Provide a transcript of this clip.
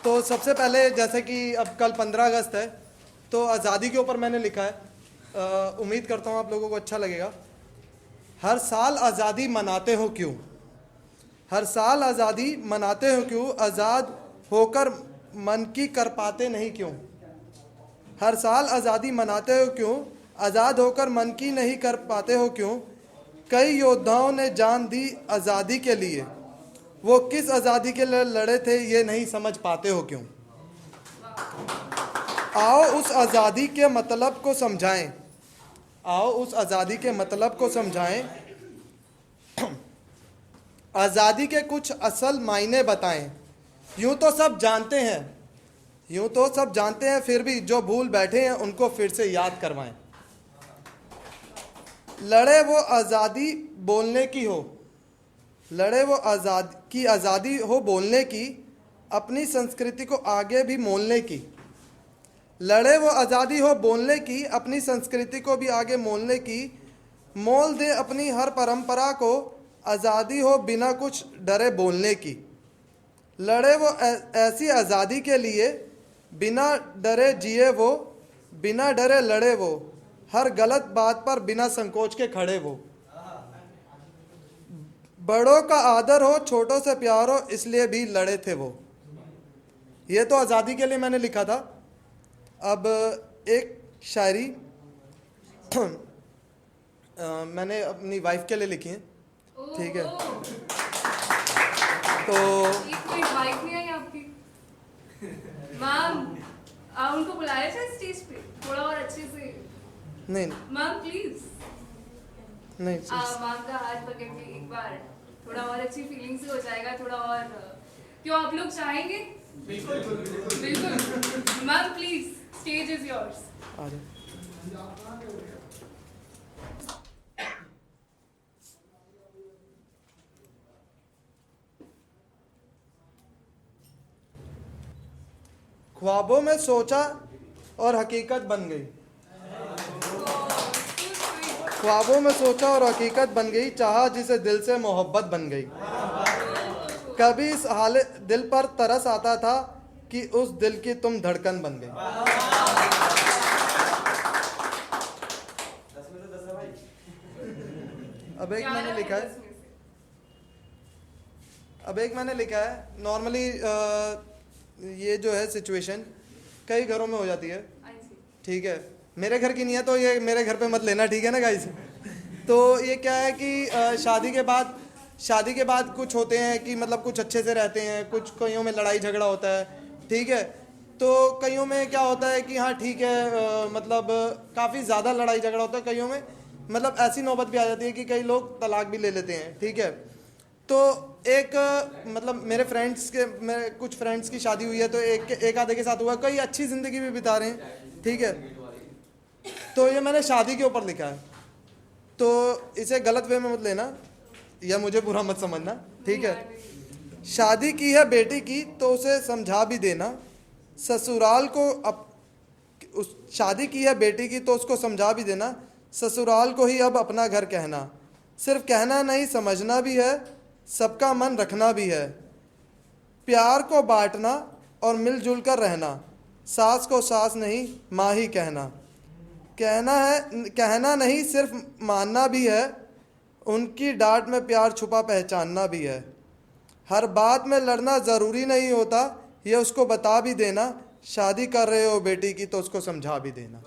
तो सबसे पहले जैसे कि अब कल 15 अगस्त है, तो आज़ादी के ऊपर मैंने लिखा है। उम्मीद करता हूँ आप लोगों को अच्छा लगेगा। हर साल आज़ादी मनाते हो क्यों? हर साल आज़ादी मनाते हो क्यों? आज़ाद होकर मन की कर पाते नहीं क्यों? हर साल आज़ादी मनाते हो क्यों? आज़ाद होकर मन की नहीं कर पाते हो क्यों? कई योद्धाओं ने जान दी आज़ादी के लिए, वो किस आज़ादी के लिए लड़े थे ये नहीं समझ पाते हो क्यों? आओ उस आज़ादी के मतलब को समझाएं, आओ उस आज़ादी के मतलब को समझाएं, आज़ादी के कुछ असल मायने बताएं। यूं तो सब जानते हैं, यूं तो सब जानते हैं, फिर भी जो भूल बैठे हैं उनको फिर से याद करवाएं। लड़े वो आज़ादी बोलने की हो, लड़े वो आज़ादी हो बोलने की, अपनी संस्कृति को आगे भी मोलने की। लड़े वो आज़ादी हो बोलने की, अपनी संस्कृति को भी आगे मोलने की। मोल दे अपनी हर परंपरा को, आज़ादी हो बिना कुछ डरे बोलने की। लड़े वो ऐसी आज़ादी के लिए, बिना डरे जिए वो, बिना डरे लड़े वो, हर गलत बात पर बिना संकोच के खड़े वो। बड़ों का आदर हो, छोटों से प्यार हो, इसलिए भी लड़े थे वो। ये तो आज़ादी के लिए मैंने लिखा था। अब एक शायरी मैंने अपनी वाइफ के लिए लिखी है, ठीक है? तो कोई वाइफ नहीं आई आपकी? मैम, उनको बुलाया था स्टेज पे थोड़ा और अच्छे से। नहीं मैम प्लीज, नहीं मैम का हाथ पकड़ के एक बार थोड़ा और अच्छी फीलिंग से हो जाएगा, थोड़ा और। क्यों आप लोग चाहेंगे? बिल्कुल बिल्कुल। Ma'am please, stage is yours. आ जाओ। ख्वाबों में सोचा और हकीकत बन गई, ख्वाबों में सोचा और हकीकत बन गई, चाहा जिसे दिल से मोहब्बत बन गई। कभी इस हाल दिल पर तरस आता था कि उस दिल की तुम धड़कन बन गई। अब एक मैंने लिखा है, अब एक मैंने लिखा है, नॉर्मली ये जो है सिचुएशन कई घरों में हो जाती है, ठीक है? मेरे घर की नहीं है तो ये मेरे घर पे मत लेना, ठीक है ना गाइस? तो ये क्या है कि शादी के बाद कुछ होते हैं कि मतलब कुछ अच्छे से रहते हैं, कुछ कईयों में लड़ाई झगड़ा होता है, ठीक है? तो कईयों में क्या होता है कि हाँ ठीक है, मतलब काफ़ी ज़्यादा लड़ाई झगड़ा होता है कईयों में, मतलब ऐसी नौबत भी आ जाती है कि कई लोग तलाक भी ले लेते हैं, ठीक है? तो एक मतलब मेरे कुछ फ्रेंड्स की शादी हुई है, तो एक आधे के साथ हुआ, कई अच्छी ज़िंदगी भी बिता रहे हैं, ठीक है? तो ये मैंने शादी के ऊपर लिखा है, तो इसे गलत वे में मत लेना या मुझे बुरा मत समझना, ठीक है? शादी की है बेटी की तो उसे समझा भी देना, ससुराल को उस शादी की है बेटी की तो उसको समझा भी देना, ससुराल को ही अब अपना घर कहना। सिर्फ कहना नहीं समझना भी है, सबका मन रखना भी है, प्यार को बांटना और मिलजुल कर रहना, सास को सास नहीं माँ ही कहना। कहना नहीं सिर्फ मानना भी है, उनकी डांट में प्यार छुपा पहचानना भी है। हर बात में लड़ना ज़रूरी नहीं होता, ये उसको बता भी देना, शादी कर रहे हो बेटी की तो उसको समझा भी देना।